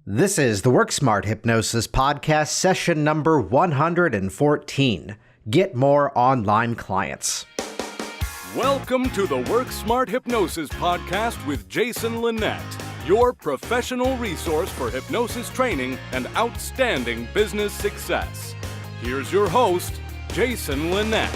This is the Work Smart Hypnosis Podcast, session number 114. Get more online clients. Welcome to the Work Smart Hypnosis Podcast with Jason Linett, your professional resource for hypnosis training and outstanding business success. Here's your host, Jason Linett.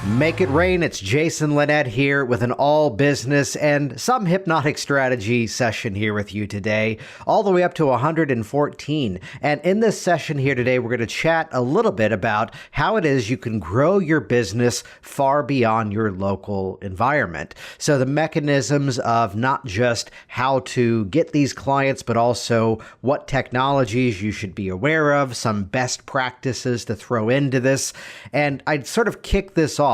Make it rain. It's Jason Linett here with an all business and some hypnotic strategy session here with you today, all the way up to 114. And in this session here today, we're going to chat a little bit about how it is you can grow your business far beyond your local environment. So the mechanisms of not just how to get these clients, but also what technologies you should be aware of, some best practices to throw into this. And I'd sort of kick this off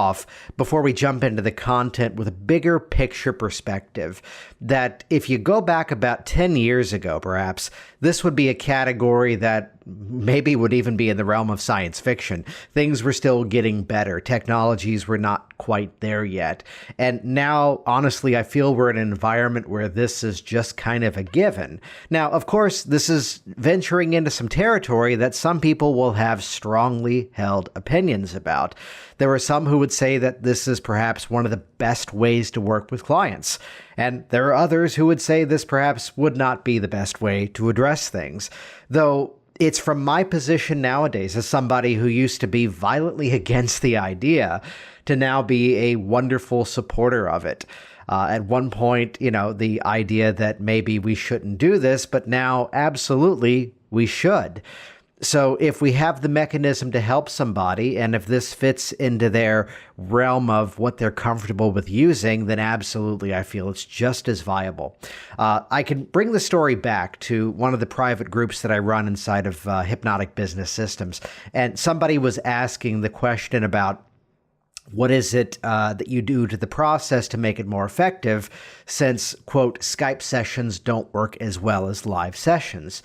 before we jump into the content with a bigger picture perspective that if you go back about 10 years ago, perhaps, this would be a category that maybe would even be in the realm of science fiction. Things were still getting better. Technologies were not quite there yet. And now, honestly, I feel we're in an environment where this is just kind of a given. Now, of course, this is venturing into some territory that some people will have strongly held opinions about. There are some who would say that this is perhaps one of the best ways to work with clients. And there are others who would say this perhaps would not be the best way to address things. Though it's from my position nowadays as somebody who used to be violently against the idea to now be a wonderful supporter of it. At one point, the idea that maybe we shouldn't do this, but now absolutely we should. So if we have the mechanism to help somebody, and if this fits into their realm of what they're comfortable with using, then absolutely I feel it's just as viable. I can bring the story back to one of the private groups that I run inside of Hypnotic Business Systems. And somebody was asking the question about what is it that you do to the process to make it more effective since, quote, Skype sessions don't work as well as live sessions.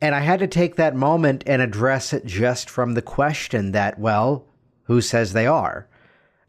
And I had to take that moment and address it just from the question that, well, who says they are?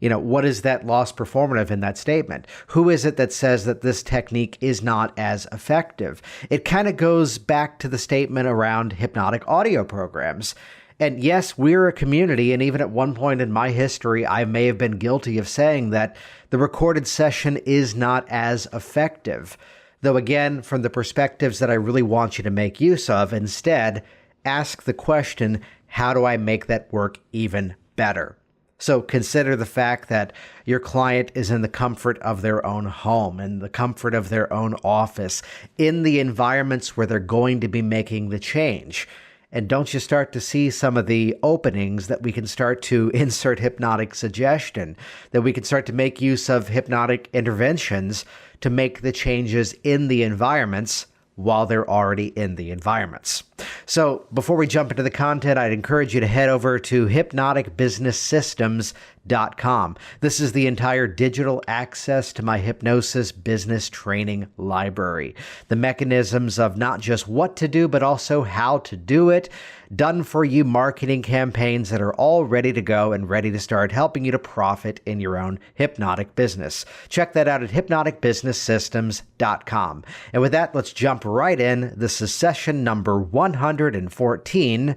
What is that lost performative in that statement? Who is it that says that this technique is not as effective? It kind of goes back to the statement around hypnotic audio programs. And yes, we're a community, and even at one point in my history, I may have been guilty of saying that the recorded session is not as effective. Though again, from the perspectives that I really want you to make use of, instead, ask the question, how do I make that work even better? So consider the fact that your client is in the comfort of their own home, in the comfort of their own office, in the environments where they're going to be making the change. And don't you start to see some of the openings that we can start to insert hypnotic suggestion, that we can start to make use of hypnotic interventions to make the changes in the environments while they're already in the environments. So before we jump into the content, I'd encourage you to head over to hypnoticbusinesssystems.com. This is the entire digital access to my hypnosis business training library. The mechanisms of not just what to do, but also how to do it. Done for you marketing campaigns that are all ready to go and ready to start helping you to profit in your own hypnotic business. Check that out at hypnoticbusinesssystems.com. And with that, let's jump right in. This is session number 114.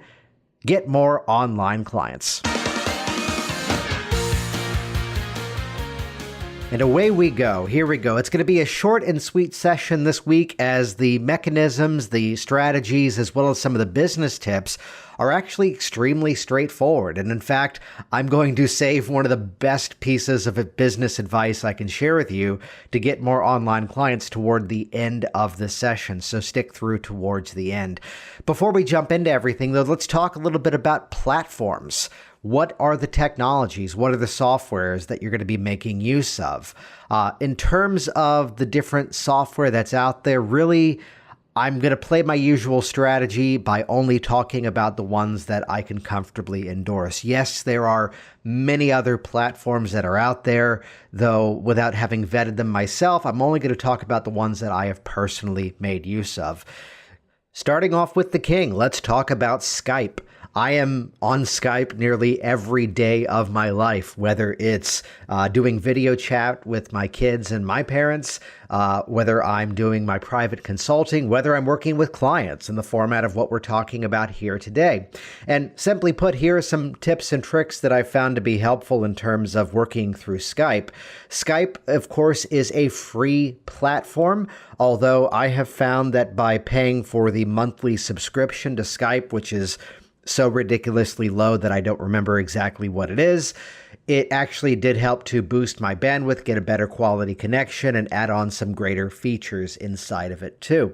Get more online clients. And away we go. Here we go. It's going to be a short and sweet session this week as the mechanisms, the strategies, as well as some of the business tips are actually extremely straightforward. And in fact, I'm going to save one of the best pieces of business advice I can share with you to get more online clients toward the end of the session. So stick through towards the end. Before we jump into everything, though, let's talk a little bit about platforms. What are the technologies? What are the softwares that you're going to be making use of? In terms of the different software that's out there, really, I'm going to play my usual strategy by only talking about the ones that I can comfortably endorse. Yes, there are many other platforms that are out there, though without having vetted them myself, I'm only going to talk about the ones that I have personally made use of. Starting off with the king, let's talk about Skype. I am on Skype nearly every day of my life, whether it's doing video chat with my kids and my parents, whether I'm doing my private consulting, whether I'm working with clients in the format of what we're talking about here today. And simply put, here are some tips and tricks that I've found to be helpful in terms of working through Skype. Skype, of course, is a free platform, although I have found that by paying for the monthly subscription to Skype, which is so ridiculously low that I don't remember exactly what it is, it actually did help to boost my bandwidth, get a better quality connection, and add on some greater features inside of it too.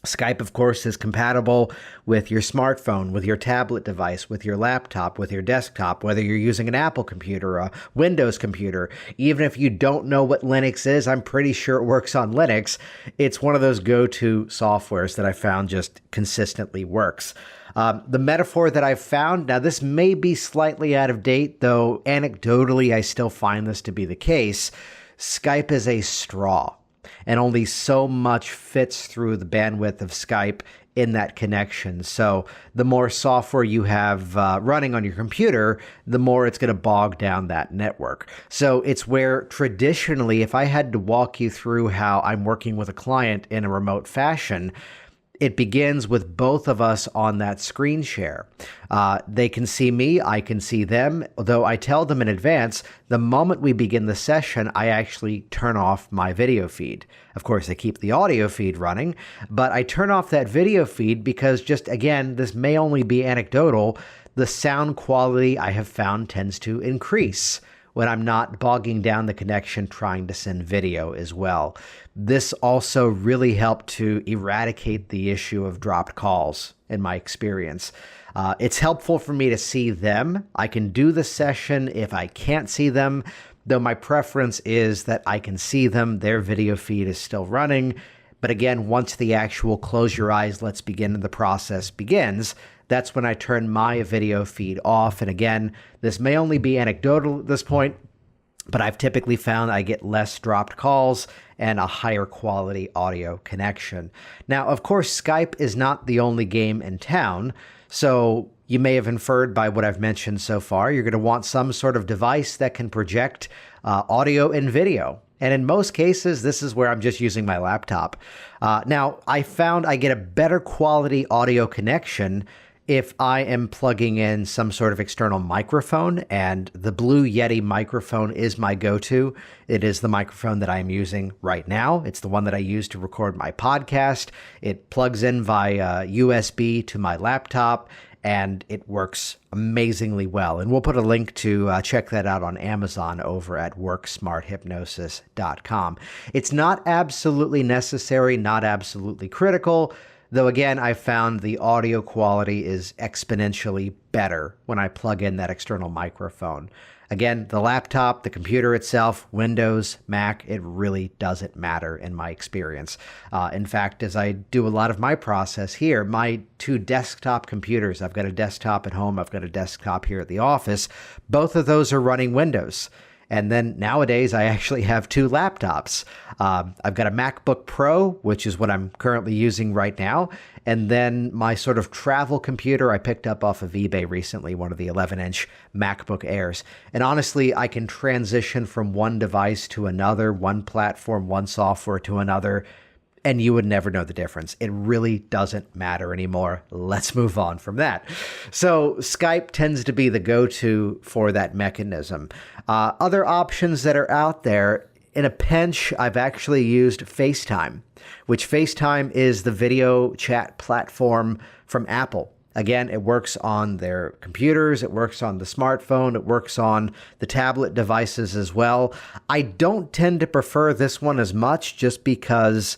Skype, of course, is compatible with your smartphone, with your tablet device, with your laptop, with your desktop, whether you're using an Apple computer, a Windows computer. Even if you don't know what Linux is, I'm pretty sure it works on Linux. It's one of those go-to softwares that I found just consistently works. The metaphor that I've found, now this may be slightly out of date, though anecdotally I still find this to be the case. Skype is a straw, and only so much fits through the bandwidth of Skype in that connection. So the more software you have running on your computer, the more it's going to bog down that network. So it's where traditionally, if I had to walk you through how I'm working with a client in a remote fashion, it begins with both of us on that screen share. They can see me, I can see them, though I tell them in advance, the moment we begin the session, I actually turn off my video feed. Of course, I keep the audio feed running, but I turn off that video feed because just, again, this may only be anecdotal, the sound quality I have found tends to increase when I'm not bogging down the connection trying to send video as well. This also really helped to eradicate the issue of dropped calls in my experience. It's helpful for me to see them. I can do the session if I can't see them, though my preference is that I can see them. Their video feed is still running. But again, once the actual close your eyes, let's begin the process begins, that's when I turn my video feed off. And again, this may only be anecdotal at this point, but I've typically found I get less dropped calls and a higher quality audio connection. Now, of course, Skype is not the only game in town. So you may have inferred by what I've mentioned so far, you're going to want some sort of device that can project audio and video. And in most cases, this is where I'm just using my laptop. Now, I found I get a better quality audio connection if I am plugging in some sort of external microphone, and the Blue Yeti microphone is my go-to. It is the microphone that I am using right now. It's the one that I use to record my podcast. It plugs in via USB to my laptop, and it works amazingly well. And we'll put a link to check that out on Amazon over at worksmarthypnosis.com. It's not absolutely necessary, not absolutely critical, though again, I found the audio quality is exponentially better when I plug in that external microphone. Again, the laptop, the computer itself, Windows, Mac, it really doesn't matter in my experience. In fact, as I do a lot of my process here, my two desktop computers, I've got a desktop at home, I've got a desktop here at the office, both of those are running Windows. And then nowadays, I actually have two laptops. I've got a MacBook Pro, which is what I'm currently using right now. And then my sort of travel computer I picked up off of eBay recently, one of the 11-inch MacBook Airs. And honestly, I can transition from one device to another, one platform, one software to another, and you would never know the difference. It really doesn't matter anymore. Let's move on from that. So Skype tends to be the go-to for that mechanism. Other options that are out there, in a pinch, I've actually used FaceTime, which FaceTime is the video chat platform from Apple. Again, it works on their computers, it works on the smartphone, it works on the tablet devices as well. I don't tend to prefer this one as much just because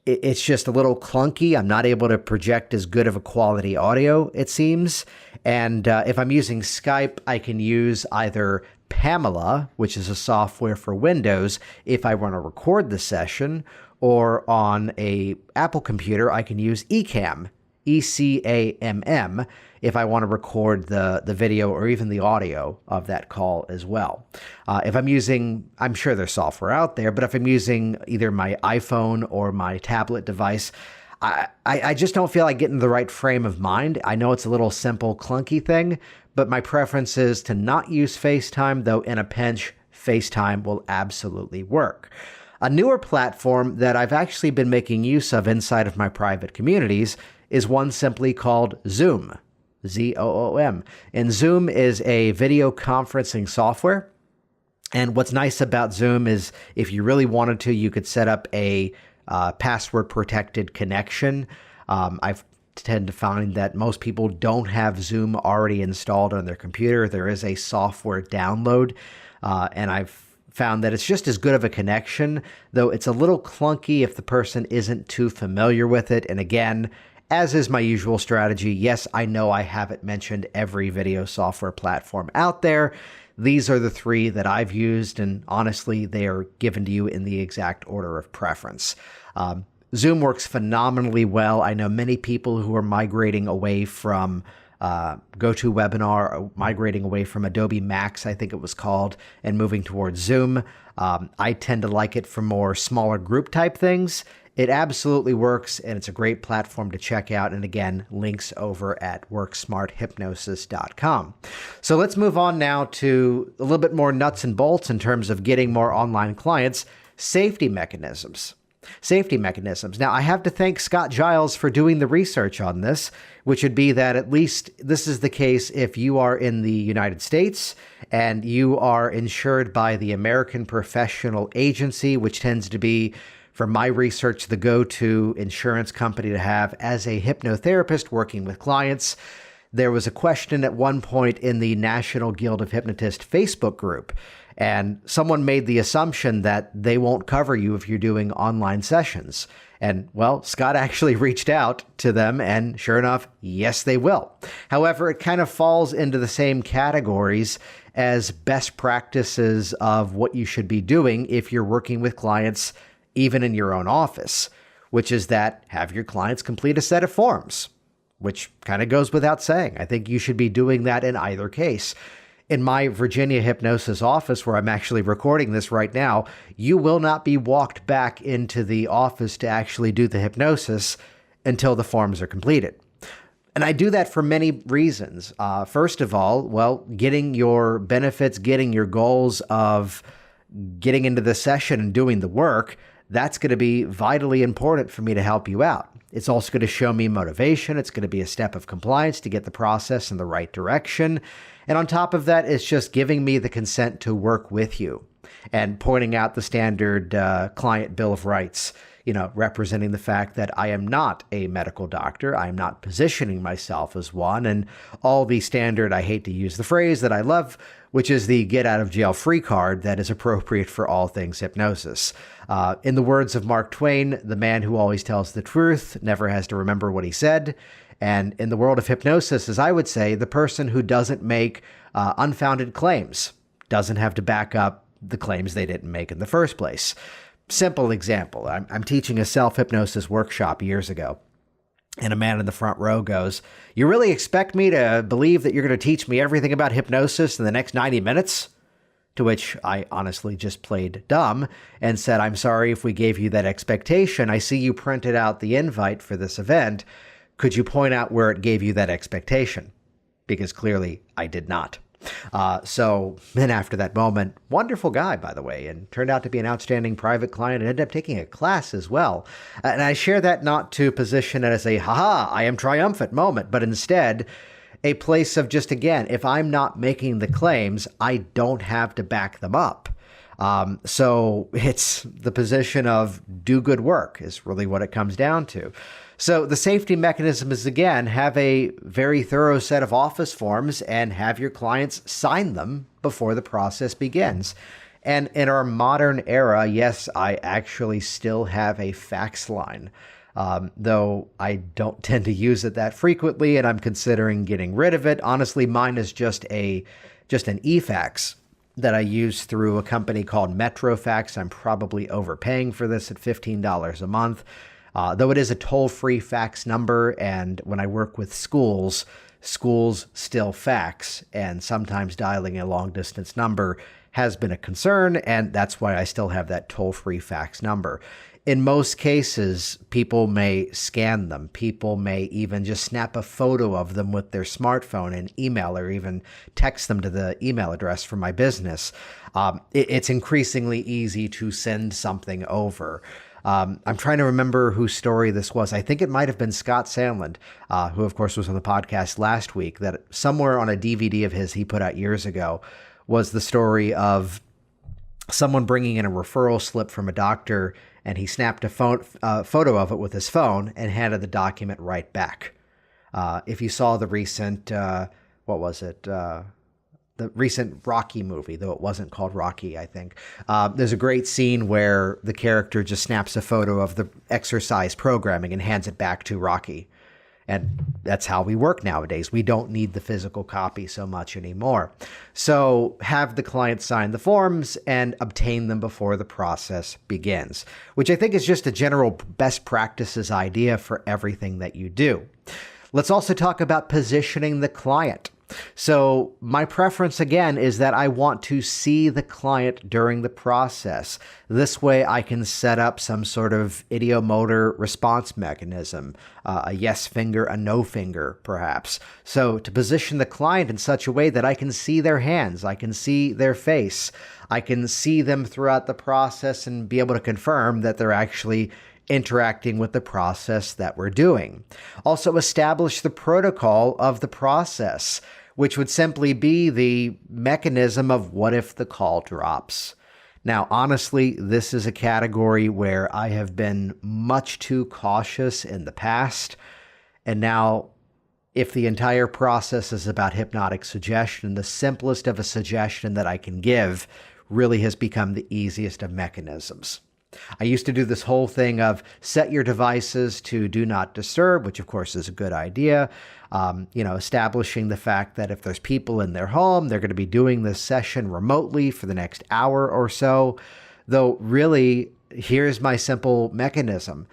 it's just a little clunky. I'm not able to project as good of a quality audio, it seems. And if I'm using Skype, I can use either Pamela, which is a software for Windows, if I want to record the session, or on a Apple computer, I can use Ecamm, ECAMM, if I want to record the video or even the audio of that call as well. If I'm using, I'm sure there's software out there, but if I'm using either my iPhone or my tablet device, I just don't feel like getting the right frame of mind. I know it's a little simple, clunky thing, but my preference is to not use FaceTime, though in a pinch, FaceTime will absolutely work. A newer platform that I've actually been making use of inside of my private communities is one simply called Zoom, Zoom. And Zoom is a video conferencing software. And what's nice about Zoom is if you really wanted to, you could set up a password protected connection. I've tend to find that most people don't have Zoom already installed on their computer. There is a software download, and I've found that it's just as good of a connection, though it's a little clunky if the person isn't too familiar with it. And again, as is my usual strategy, yes, I know I haven't mentioned every video software platform out there. These are the three that I've used, and honestly, they are given to you in the exact order of preference. Zoom works phenomenally well. I know many people who are migrating away from GoToWebinar, migrating away from Adobe Max, I think it was called, and moving towards Zoom. I tend to like it for more smaller group type things. It absolutely works, and it's a great platform to check out. And again, links over at worksmarthypnosis.com. So let's move on now to a little bit more nuts and bolts in terms of getting more online clients, safety mechanisms. Safety mechanisms. Now, I have to thank Scott Giles for doing the research on this, which would be that at least this is the case if you are in the United States and you are insured by the American Professional Agency, which tends to be, from my research, the go-to insurance company to have as a hypnotherapist working with clients. There was a question at one point in the National Guild of Hypnotists Facebook group, and someone made the assumption that they won't cover you if you're doing online sessions. And, well, Scott actually reached out to them, and sure enough, yes, they will. However, it kind of falls into the same categories as best practices of what you should be doing if you're working with clients even in your own office, which is that have your clients complete a set of forms, which kind of goes without saying. I think you should be doing that in either case. In my Virginia hypnosis office, where I'm actually recording this right now, you will not be walked back into the office to actually do the hypnosis until the forms are completed. And I do that for many reasons. First of all, well, getting your benefits, getting your goals of getting into the session and doing the work, that's going to be vitally important for me to help you out. It's also going to show me motivation. It's going to be a step of compliance to get the process in the right direction. And on top of that, it's just giving me the consent to work with you and pointing out the standard client bill of rights, representing the fact that I am not a medical doctor. I am not positioning myself as one, and all the standard, I hate to use the phrase that I love, which is the get out of jail free card that is appropriate for all things hypnosis. In the words of Mark Twain, the man who always tells the truth never has to remember what he said. And in the world of hypnosis, as I would say, the person who doesn't make unfounded claims doesn't have to back up the claims they didn't make in the first place. Simple example. I'm teaching a self-hypnosis workshop years ago, and a man in the front row goes, "You really expect me to believe that you're going to teach me everything about hypnosis in the next 90 minutes? To which I honestly just played dumb and said, "I'm sorry if we gave you that expectation. I see you printed out the invite for this event. Could you point out where it gave you that expectation?" Because clearly I did not. So then after that moment, wonderful guy, by the way, and turned out to be an outstanding private client and ended up taking a class as well. And I share that not to position it as a, haha, I am triumphant moment, but instead a place of just, again, if I'm not making the claims, I don't have to back them up. So it's the position of do good work is really what it comes down to. So the safety mechanism is, again, have a very thorough set of office forms and have your clients sign them before the process begins. And in our modern era, yes, I actually still have a fax line, though I don't tend to use it that frequently, and I'm considering getting rid of it. Honestly, mine is just an e-fax that I use through a company called Metrofax. I'm probably overpaying for this at $15 a month. Though it is a toll-free fax number, and when I work with schools still fax, and sometimes dialing a long-distance number has been a concern, and that's why I still have that toll-free fax number. In most cases, people may scan them. People may even just snap a photo of them with their smartphone and email or even text them to the email address for my business. It's increasingly easy to send something over. I'm trying to remember whose story this was. I think it might have been Scott Sandland, who of course was on the podcast last week, that somewhere on a DVD of his he put out years ago was the story of someone bringing in a referral slip from a doctor, and he snapped a photo of it with his phone and handed the document right back. If you saw the recent, the recent Rocky movie, though it wasn't called Rocky, I think, there's a great scene where the character just snaps a photo of the exercise programming and hands it back to Rocky. And that's how we work nowadays. We don't need the physical copy so much anymore. So have the client sign the forms and obtain them before the process begins, which I think is just a general best practices idea for everything that you do. Let's also talk about positioning the client. So my preference, again, is that I want to see the client during the process. This way I can set up some sort of ideomotor response mechanism, a yes finger, a no finger, perhaps. So to position the client in such a way that I can see their hands, I can see their face, I can see them throughout the process and be able to confirm that they're actually interacting with the process that we're doing. Also establish the protocol of the process, which would simply be the mechanism of what if the call drops. Now, honestly, this is a category where I have been much too cautious in the past. And now, if the entire process is about hypnotic suggestion, the simplest of a suggestion that I can give really has become the easiest of mechanisms. I used to do this whole thing of set your devices to do not disturb, which of course is a good idea. Establishing the fact that if there's people in their home, they're going to be doing this session remotely for the next hour or so. Though really, here's my simple mechanism.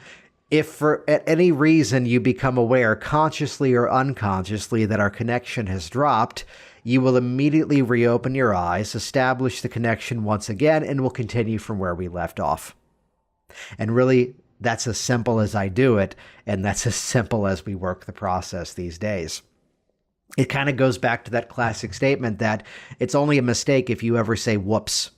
If for at any reason you become aware, consciously or unconsciously, that our connection has dropped, you will immediately reopen your eyes, establish the connection once again, and we'll continue from where we left off. And really, that's as simple as I do it, and that's as simple as we work the process these days. It kind of goes back to that classic statement that it's only a mistake if you ever say whoops.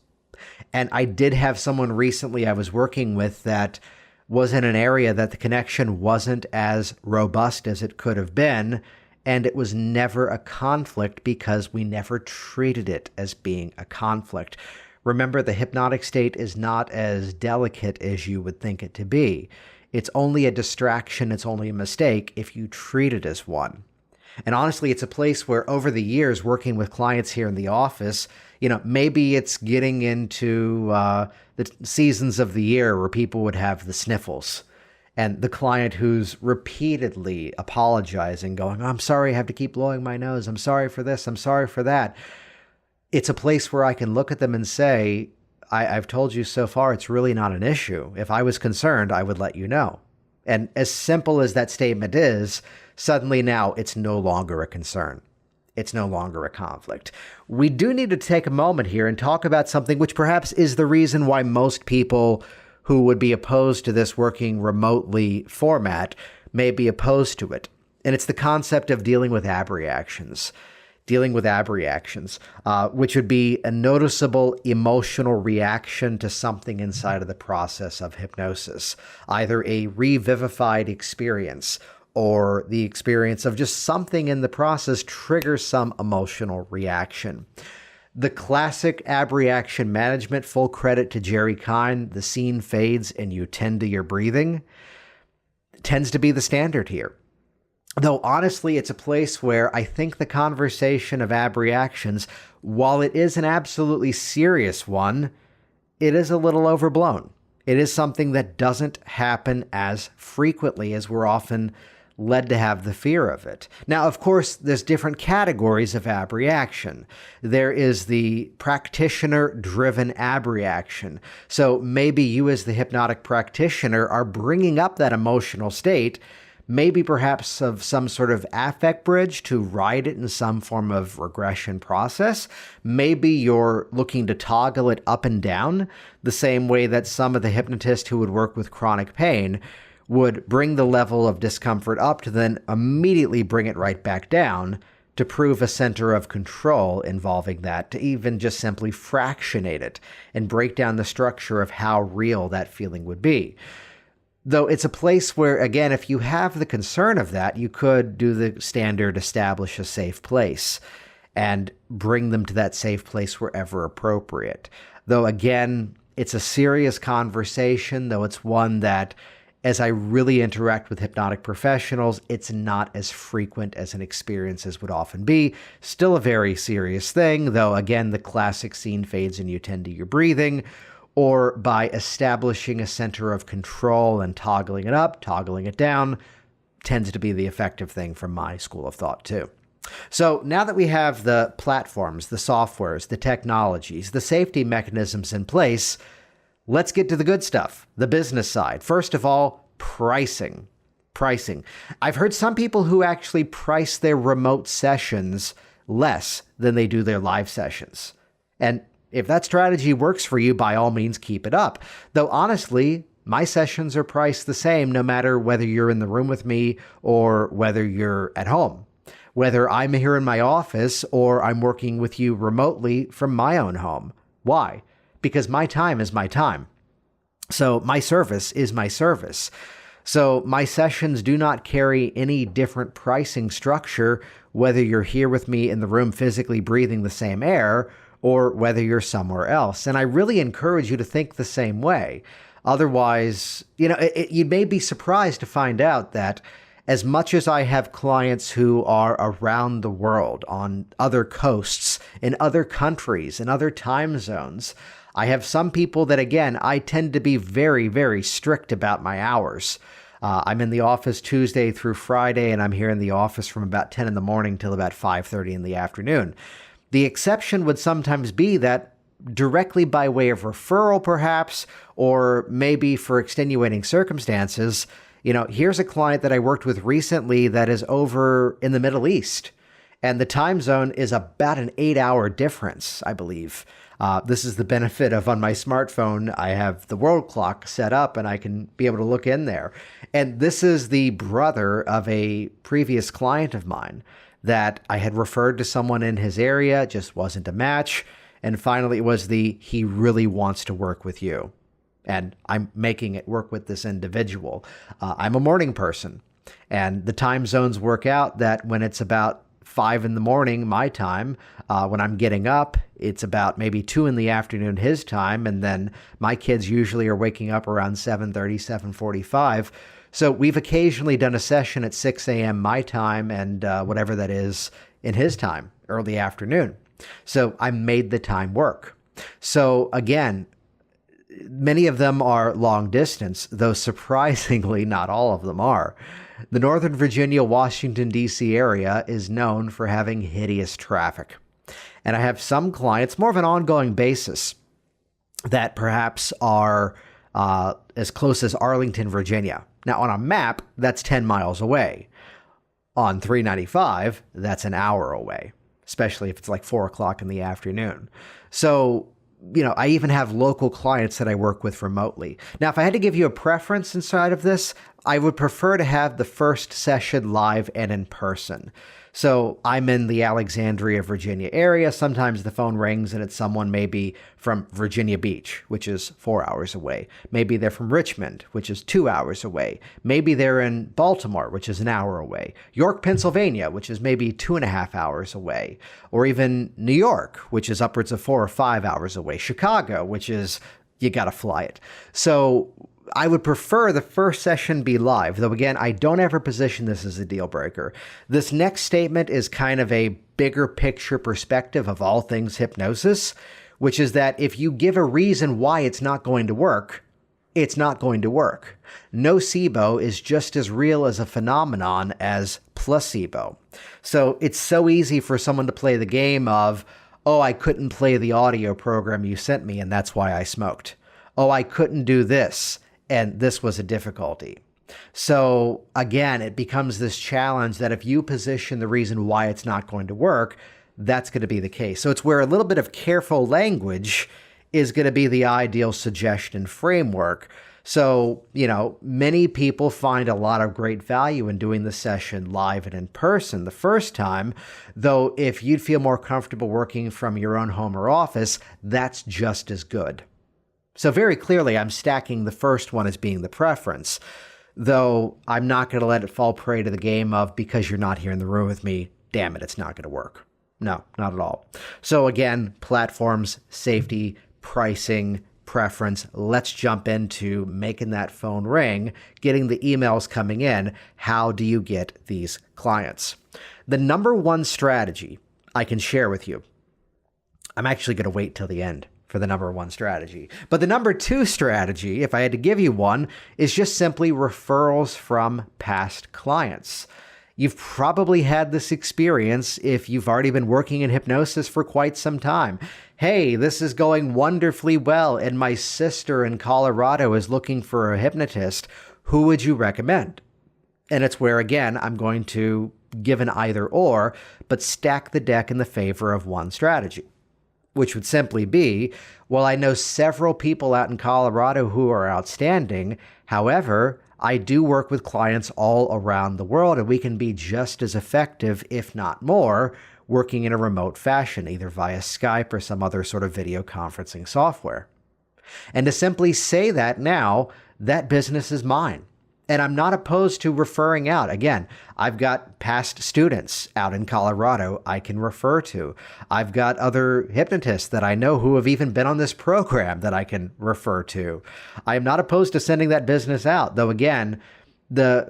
And I did have someone recently I was working with that was in an area that the connection wasn't as robust as it could have been, and it was never a conflict because we never treated it as being a conflict. Remember, the hypnotic state is not as delicate as you would think it to be. It's only a distraction, it's only a mistake if you treat it as one. And honestly, it's a place where over the years, working with clients here in the office, maybe it's getting into the seasons of the year where people would have the sniffles. And the client who's repeatedly apologizing, going, I'm sorry, I have to keep blowing my nose. I'm sorry for this. I'm sorry for that. It's a place where I can look at them and say, I've told you so far, it's really not an issue. If I was concerned, I would let you know. And as simple as that statement is, suddenly now it's no longer a concern. It's no longer a conflict. We do need to take a moment here and talk about something which perhaps is the reason why most people who would be opposed to this working remotely format may be opposed to it. And it's the concept of dealing with abreactions. Which would be a noticeable emotional reaction to something inside of the process of hypnosis, either a revivified experience or the experience of just something in the process triggers some emotional reaction. The classic abreaction management, full credit to Jerry Kine, the scene fades and you tend to your breathing, tends to be the standard here. Though honestly, it's a place where I think the conversation of abreactions, while it is an absolutely serious one, it is a little overblown. It is something that doesn't happen as frequently as we're often led to have the fear of it. Now, of course, there's different categories of abreaction. There is the practitioner-driven abreaction. So maybe you as the hypnotic practitioner are bringing up that emotional state. maybe perhaps of some sort of affect bridge to ride it in some form of regression process. Maybe you're looking to toggle it up and down the same way that some of the hypnotists who would work with chronic pain would bring the level of discomfort up to then immediately bring it right back down to prove a center of control involving that, to even just simply fractionate it and break down the structure of how real that feeling would be. Though it's a place where, again, if you have the concern of that, you could do the standard establish a safe place and bring them to that safe place wherever appropriate. Though, again, it's a serious conversation, though it's one that, as I really interact with hypnotic professionals, it's not as frequent as an experience as would often be. Still a very serious thing, though, again, the classic scene fades and you tend to your breathing, or by establishing a center of control and toggling it up, toggling it down, tends to be the effective thing from my school of thought too. So now that we have the platforms, the softwares, the technologies, the safety mechanisms in place, let's get to the good stuff, the business side. First of all, pricing. Pricing. I've heard some people who actually price their remote sessions less than they do their live sessions. And if that strategy works for you, by all means, keep it up. Though honestly, my sessions are priced the same no matter whether you're in the room with me or whether you're at home. Whether I'm here in my office or I'm working with you remotely from my own home. Why? Because my time is my time. So my service is my service. So my sessions do not carry any different pricing structure, whether you're here with me in the room physically breathing the same air or whether you're somewhere else. And I really encourage you to think the same way. Otherwise, you may be surprised to find out that as much as I have clients who are around the world, on other coasts, in other countries, in other time zones, I have some people that, again, I tend to be very, very strict about my hours. I'm in the office Tuesday through Friday, and I'm here in the office from about 10 in the morning till about 5:30 in the afternoon. The exception would sometimes be that directly by way of referral, perhaps, or maybe for extenuating circumstances, here's a client that I worked with recently that is over in the Middle East, and the time zone is about an 8-hour difference, I believe. This is the benefit of, on my smartphone, I have the world clock set up and I can be able to look in there. And this is the brother of a previous client of mine that I had referred to someone in his area, just wasn't a match. And finally it was he really wants to work with you. And I'm making it work with this individual. I'm a morning person, and the time zones work out that when it's about 5 in the morning, my time, when I'm getting up, it's about maybe 2 in the afternoon, his time. And then my kids usually are waking up around 7:30, 7:45. So we've occasionally done a session at 6 a.m. my time and whatever that is in his time, early afternoon. So I made the time work. So again, many of them are long distance, though surprisingly not all of them are. The Northern Virginia, Washington, D.C. area is known for having hideous traffic. And I have some clients, more of an ongoing basis, that perhaps are as close as Arlington, Virginia. Now, on a map, that's 10 miles away. On 395, that's an hour away, especially if it's like 4 o'clock in the afternoon. So, I even have local clients that I work with remotely. Now, if I had to give you a preference inside of this, I would prefer to have the first session live and in person. So I'm in the Alexandria, Virginia area. Sometimes the phone rings and it's someone maybe from Virginia Beach, which is 4 hours away. Maybe they're from Richmond, which is 2 hours away. Maybe they're in Baltimore, which is an hour away. York, Pennsylvania, which is maybe 2.5 hours away. Or even New York, which is upwards of 4 or 5 hours away. Chicago, which is, you got to fly it. So I would prefer the first session be live, though again, I don't ever position this as a deal breaker. This next statement is kind of a bigger picture perspective of all things hypnosis, which is that if you give a reason why it's not going to work, it's not going to work. Nocebo is just as real as a phenomenon as placebo. So it's so easy for someone to play the game of, oh, I couldn't play the audio program you sent me, and that's why I smoked. Oh, I couldn't do this, and this was a difficulty. So again, it becomes this challenge that if you position the reason why it's not going to work, that's going to be the case. So it's where a little bit of careful language is going to be the ideal suggestion framework. So, many people find a lot of great value in doing the session live and in person the first time, though if you'd feel more comfortable working from your own home or office, that's just as good. So very clearly, I'm stacking the first one as being the preference, though I'm not going to let it fall prey to the game of, because you're not here in the room with me, damn it, it's not going to work. No, not at all. So again, platforms, safety, pricing, preference. Let's jump into making that phone ring, getting the emails coming in. How do you get these clients? The number one strategy I can share with you, I'm actually going to wait till the end for the number one strategy. But the number two strategy, if I had to give you one, is just simply referrals from past clients. You've probably had this experience if you've already been working in hypnosis for quite some time. Hey, this is going wonderfully well, and my sister in Colorado is looking for a hypnotist. Who would you recommend? And it's where, again, I'm going to give an either or, but stack the deck in the favor of one strategy, which would simply be, well, I know several people out in Colorado who are outstanding. However, I do work with clients all around the world, and we can be just as effective, if not more, working in a remote fashion, either via Skype or some other sort of video conferencing software. And to simply say that now, that business is mine. And I'm not opposed to referring out. Again, I've got past students out in Colorado I can refer to. I've got other hypnotists that I know who have even been on this program that I can refer to. I am not opposed to sending that business out, though again, go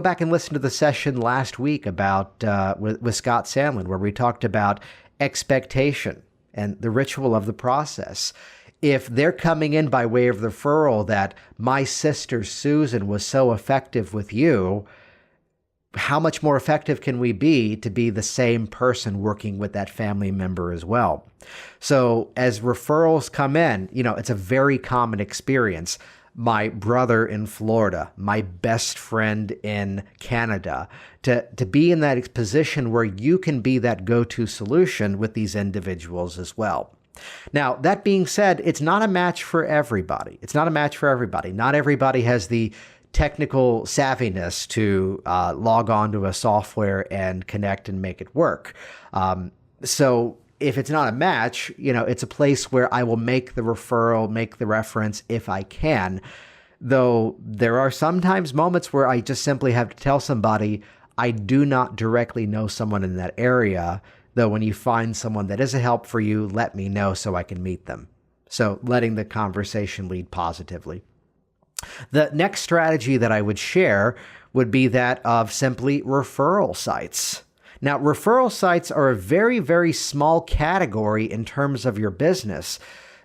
back and listen to the session last week about with Scott Sandlin, where we talked about expectation and the ritual of the process. If they're coming in by way of referral that my sister Susan was so effective with you, how much more effective can we be to be the same person working with that family member as well? So as referrals come in, it's a very common experience. My brother in Florida, my best friend in Canada, to be in that position where you can be that go-to solution with these individuals as well. Now, that being said, it's not a match for everybody. Not everybody has the technical savviness to log on to a software and connect and make it work. So if it's not a match, it's a place where I will make the referral, make the reference if I can. Though there are sometimes moments where I just simply have to tell somebody, I do not directly know someone in that area. Though when you find someone that is a help for you, let me know so I can meet them. So letting the conversation lead positively. The next strategy that I would share would be that of simply referral sites. Now, referral sites are a very, very small category in terms of your business,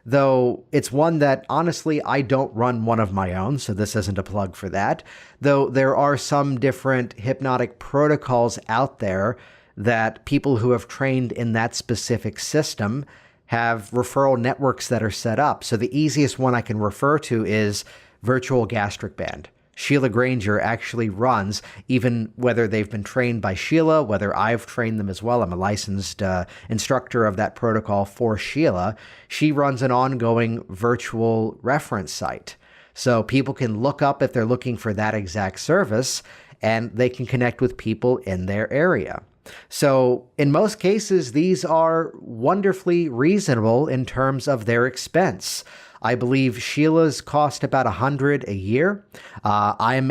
though it's one that honestly, I don't run one of my own, so this isn't a plug for that. Though there are some different hypnotic protocols out there that people who have trained in that specific system have referral networks that are set up. So the easiest one I can refer to is Virtual Gastric Band. Sheila Granger actually runs, even whether they've been trained by Sheila, whether I've trained them as well. I'm a licensed instructor of that protocol for Sheila. She runs an ongoing virtual reference site. So people can look up if they're looking for that exact service, and they can connect with people in their area. So in most cases, these are wonderfully reasonable in terms of their expense. I believe Sheila's cost about $100 a year. I'm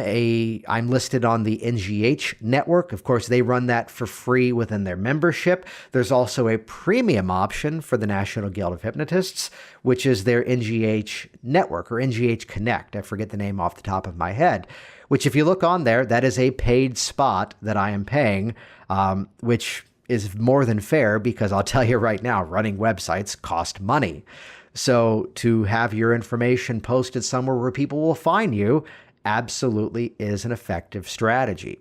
listed on the NGH network. Of course, they run that for free within their membership. There's also a premium option for the National Guild of Hypnotists, which is their NGH network or NGH Connect. I forget the name off the top of my head, which if you look on there, that is a paid spot that I am paying, which is more than fair because I'll tell you right now, running websites cost money. So to have your information posted somewhere where people will find you absolutely is an effective strategy.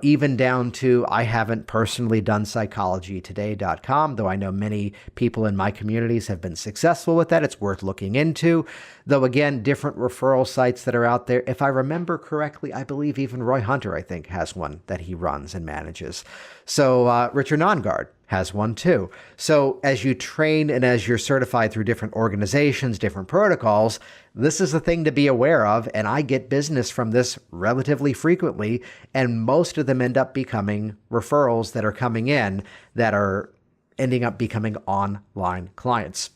Even down to, I haven't personally done psychologytoday.com, though I know many people in my communities have been successful with that. It's worth looking into. Though again, different referral sites that are out there. If I remember correctly, I believe even Roy Hunter, I think, has one that he runs and manages. So Richard Nongard has one too. So as you train and as you're certified through different organizations, different protocols, this is a thing to be aware of. And I get business from this relatively frequently. And most of them end up becoming referrals that are coming in that are ending up becoming online clients.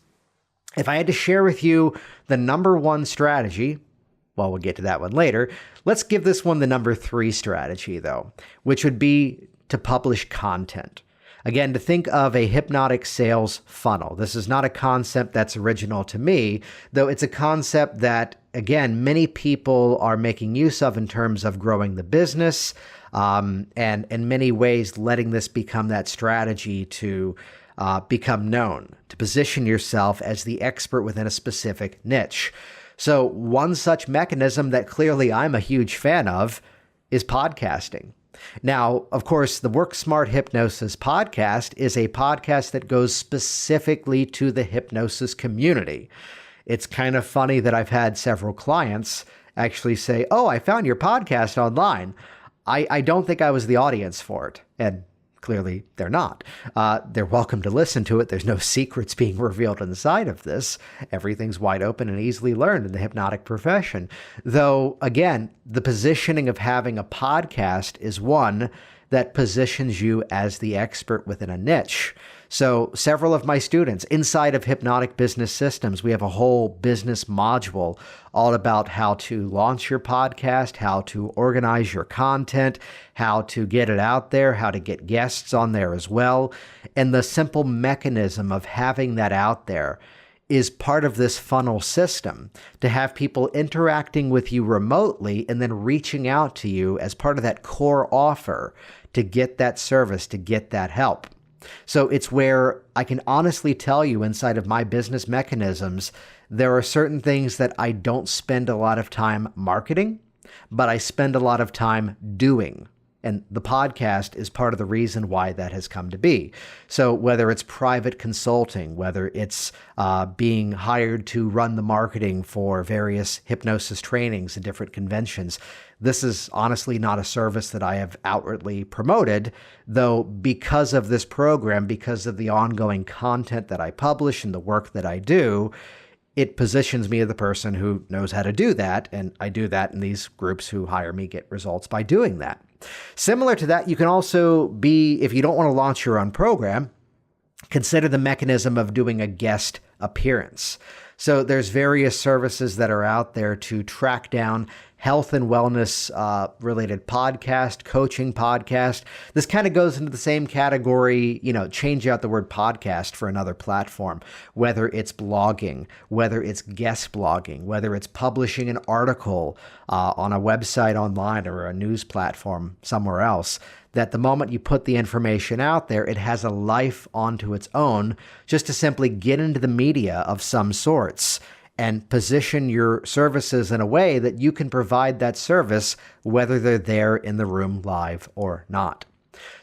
If I had to share with you the number one strategy, well, we'll get to that one later. Let's give this one the number 3 strategy though, which would be to publish content. Again, to think of a hypnotic sales funnel. This is not a concept that's original to me, though it's a concept that, again, many people are making use of in terms of growing the business, and in many ways letting this become that strategy to become known, to position yourself as the expert within a specific niche. So one such mechanism that clearly I'm a huge fan of is podcasting. Now, of course, the Work Smart Hypnosis podcast is a podcast that goes specifically to the hypnosis community. It's kind of funny that I've had several clients actually say, "Oh, I found your podcast online. I don't think I was the audience for it." And clearly they're not. They're welcome to listen to it. There's no secrets being revealed inside of this. Everything's wide open and easily learned in the hypnotic profession. Though, again, the positioning of having a podcast is one that positions you as the expert within a niche. So several of my students inside of Hypnotic Business Systems, we have a whole business module all about how to launch your podcast, how to organize your content, how to get it out there, how to get guests on there as well. And the simple mechanism of having that out there is part of this funnel system to have people interacting with you remotely and then reaching out to you as part of that core offer to get that service, to get that help. So it's where I can honestly tell you inside of my business mechanisms, there are certain things that I don't spend a lot of time marketing, but I spend a lot of time doing. And the podcast is part of the reason why that has come to be. So whether it's private consulting, whether it's being hired to run the marketing for various hypnosis trainings and different conventions, this is honestly not a service that I have outwardly promoted, though because of this program, because of the ongoing content that I publish and the work that I do, it positions me as the person who knows how to do that. And I do that in these groups who hire me get results by doing that. Similar to that, you can also be, if you don't want to launch your own program, consider the mechanism of doing a guest appearance. So there's various services that are out there to track down health and wellness related podcast, coaching podcast. This kind of goes into the same category, change out the word podcast for another platform, whether it's blogging, whether it's guest blogging, whether it's publishing an article on a website online or a news platform somewhere else. That the moment you put the information out there, it has a life onto its own, just to simply get into the media of some sorts and position your services in a way that you can provide that service, whether they're there in the room live or not.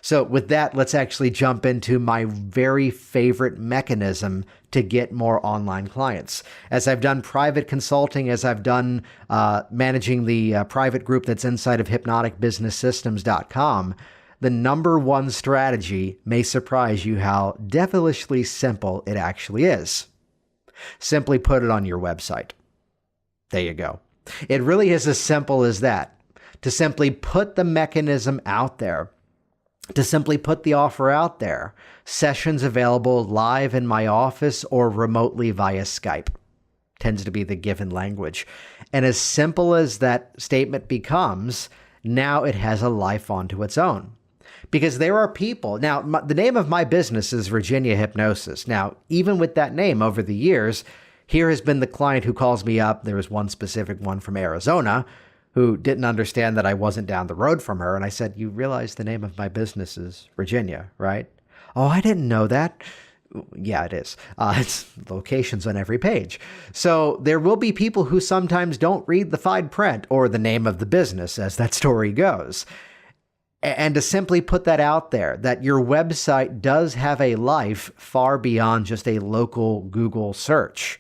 So with that, let's actually jump into my very favorite mechanism to get more online clients. As I've done private consulting, as I've done managing the private group that's inside of hypnoticbusinesssystems.com, the number one strategy may surprise you how devilishly simple it actually is. Simply put it on your website. There you go. It really is as simple as that. To simply put the mechanism out there, to simply put the offer out there, sessions available live in my office or remotely via Skype. Tends to be the given language. And as simple as that statement becomes, now it has a life onto its own. Because there are people, now the name of my business is Virginia Hypnosis. Now, even with that name over the years, here has been the client who calls me up. There was one specific one from Arizona who didn't understand that I wasn't down the road from her. And I said, "You realize the name of my business is Virginia, right?" "Oh, I didn't know that." Yeah, it is. It's locations on every page. So there will be people who sometimes don't read the fine print or the name of the business, as that story goes. And to simply put that out there, that your website does have a life far beyond just a local Google search.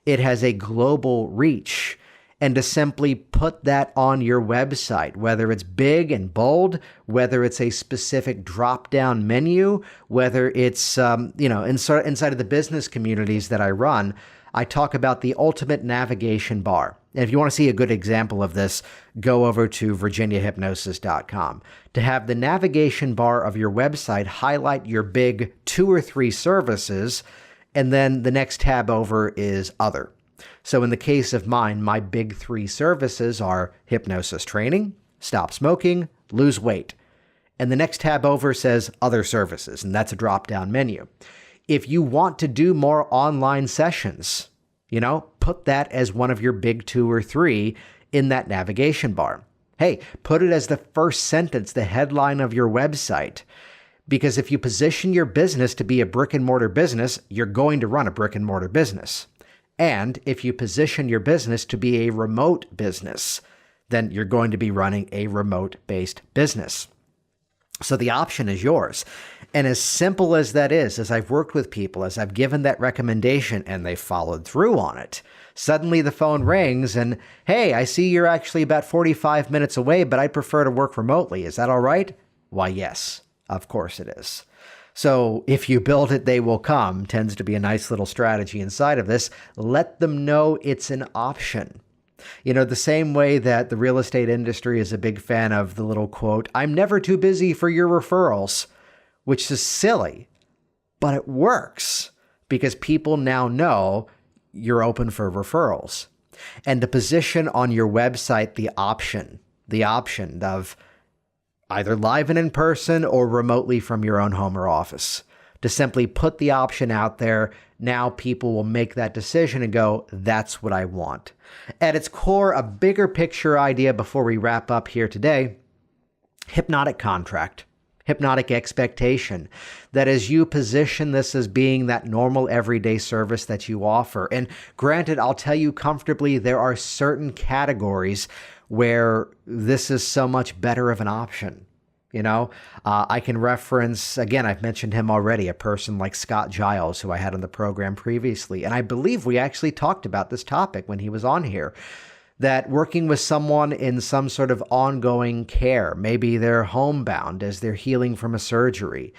It has a global reach. And to simply put that on your website, whether it's big and bold, whether it's a specific drop-down menu, whether it's, inside of the business communities that I run, I talk about the ultimate navigation bar. And if you want to see a good example of this, go over to virginiahypnosis.com. To have the navigation bar of your website highlight your big 2 or 3 services, and then the next tab over is Other. So in the case of mine, my big 3 services are hypnosis training, stop smoking, lose weight. And the next tab over says Other Services, and that's a drop-down menu. If you want to do more online sessions, put that as one of your big 2 or 3 in that navigation bar. Hey, put it as the first sentence, the headline of your website. Because if you position your business to be a brick and mortar business, you're going to run a brick and mortar business. And if you position your business to be a remote business, then you're going to be running a remote-based business. So the option is yours. And as simple as that is, as I've worked with people, as I've given that recommendation and they followed through on it, suddenly the phone rings and, hey, I see you're actually about 45 minutes away, but I'd prefer to work remotely. Is that all right? Why, yes, of course it is. So if you build it, they will come tends to be a nice little strategy inside of this. Let them know it's an option. The same way that the real estate industry is a big fan of the little quote, "I'm never too busy for your referrals," which is silly, but it works because people now know you're open for referrals. And to position on your website the option of either live and in person or remotely from your own home or office. To simply put the option out there, now people will make that decision and go, that's what I want. At its core, a bigger picture idea before we wrap up here today, hypnotic contract, hypnotic expectation. That as you position this as being that normal everyday service that you offer. And granted, I'll tell you comfortably, there are certain categories where this is so much better of an option. I can reference, again, I've mentioned him already, a person like Scott Giles, who I had on the program previously. And I believe we actually talked about this topic when he was on here, that working with someone in some sort of ongoing care, maybe they're homebound as they're healing from a surgery,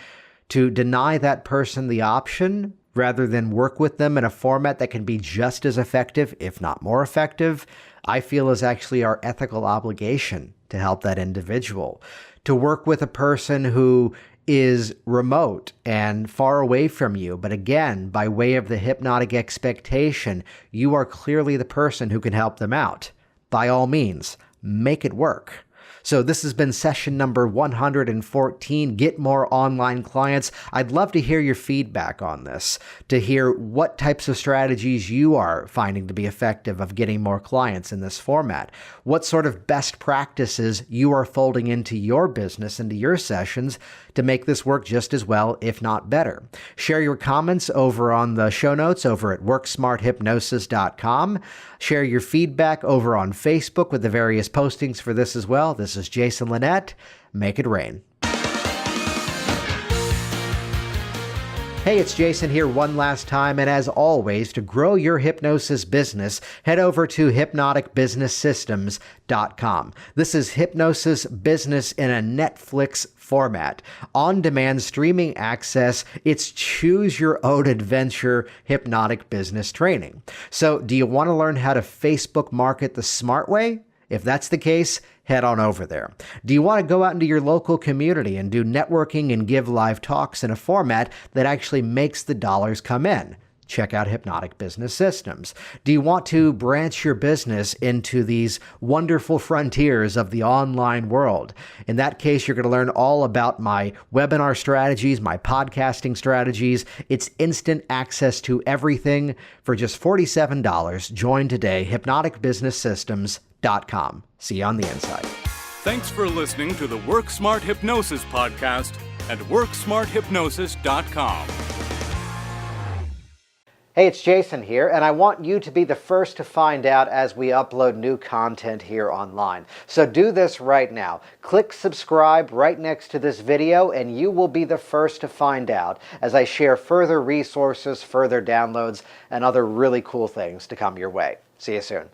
to deny that person the option rather than work with them in a format that can be just as effective, if not more effective, I feel is actually our ethical obligation to help that individual. To work with a person who is remote and far away from you, but again, by way of the hypnotic expectation, you are clearly the person who can help them out. By all means, make it work. So this has been session number 114, Get More Online Clients. I'd love to hear your feedback on this, to hear what types of strategies you are finding to be effective of getting more clients in this format. What sort of best practices you are folding into your business, into your sessions to make this work just as well, if not better. Share your comments over on the show notes over at worksmarthypnosis.com. Share your feedback over on Facebook with the various postings for this as well. This is Jason Linett. Make it rain. Hey, it's Jason here one last time, and as always, to grow your hypnosis business, head over to hypnoticbusinesssystems.com. This is hypnosis business in a Netflix format. On-demand streaming access, it's choose your own adventure hypnotic business training. So, do you want to learn how to Facebook market the smart way? If that's the case, head on over there. Do you want to go out into your local community and do networking and give live talks in a format that actually makes the dollars come in? Check out Hypnotic Business Systems. Do you want to branch your business into these wonderful frontiers of the online world? In that case, you're going to learn all about my webinar strategies, my podcasting strategies. It's instant access to everything for just $47. Join today, hypnoticbusinesssystems.com. See you on the inside. Thanks for listening to the Work Smart Hypnosis podcast at WorkSmartHypnosis.com. Hey, it's Jason here, and I want you to be the first to find out as we upload new content here online. So do this right now. Click subscribe right next to this video, and you will be the first to find out as I share further resources, further downloads, and other really cool things to come your way. See you soon.